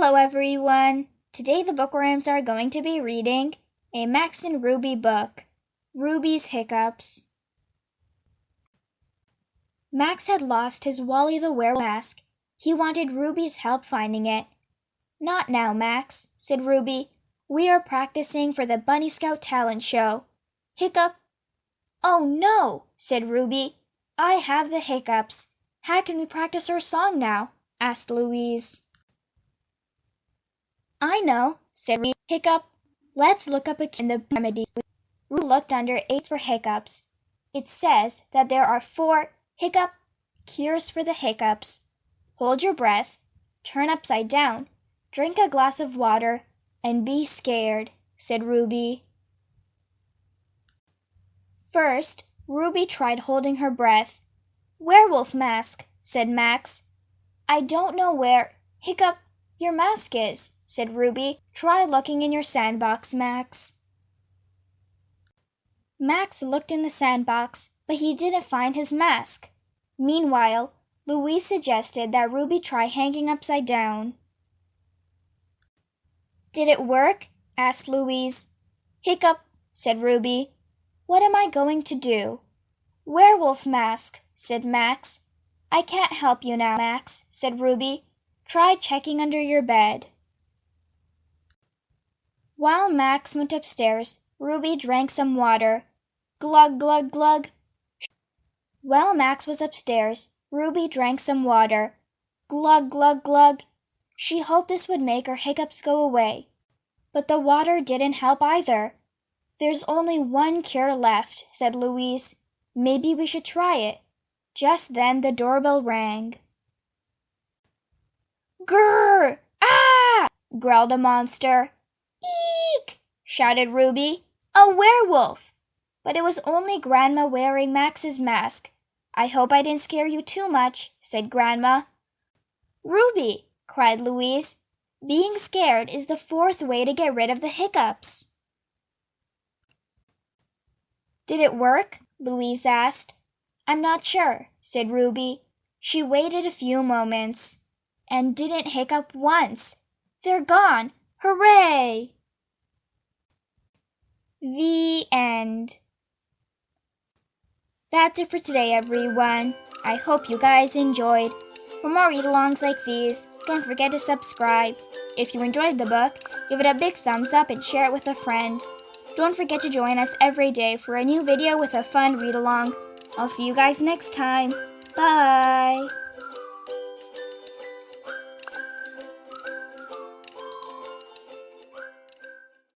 Hello everyone! Today the Bookworms are going to be reading a Max and Ruby book, Ruby's Hiccups. Max had lost his Wally the Werewolf mask. He wanted Ruby's help finding it. "Not now, Max," said Ruby. "We are practicing for the Bunny Scout talent show. Hiccup." "Oh no," said Ruby. "I have the hiccups. How can we practice our song now?" asked Louise. "I know," said Ruby. "Hiccup. Let's look up in the remedies." Ruby looked under 8 for hiccups. It says that there are 4 hiccup cures for the hiccups. Hold your breath, turn upside down, drink a glass of water, and be scared, said Ruby. First, Ruby tried holding her breath. "Werewolf mask," said Max. "I don't know where Hiccup your mask is," said Ruby. "Try looking in your sandbox, Max." Max looked in the sandbox, but he didn't find his mask. Meanwhile, Louise suggested that Ruby try hanging upside down. "Did it work?" asked Louise. "Hiccup," said Ruby. "What am I going to do?" "Werewolf mask," said Max. "I can't help you now, Max," said Ruby. "Try checking under your bed." While Max went upstairs, Ruby drank some water. Glug, glug, glug. While Max was upstairs, Ruby drank some water. Glug, glug, glug. She hoped this would make her hiccups go away. But the water didn't help either. "There's only one cure left," said Louise. "Maybe we should try it." Just then the doorbell rang. "Grrr! Ah!" growled a monster. "Eek!" shouted Ruby. "A werewolf!" But it was only Grandma wearing Max's mask. "I hope I didn't scare you too much," said Grandma. "Ruby!" cried Louise. "Being scared is the 4th way to get rid of the hiccups." "Did it work?" Louise asked. "I'm not sure," said Ruby. She waited a few moments and didn't hiccup once. "They're gone! Hooray!" The end. That's it for today, everyone. I hope you guys enjoyed. For more read-alongs like these, don't forget to subscribe. If you enjoyed the book, give it a big thumbs up and share it with a friend. Don't forget to join us every day for a new video with a fun read-along. I'll see you guys next time. Bye!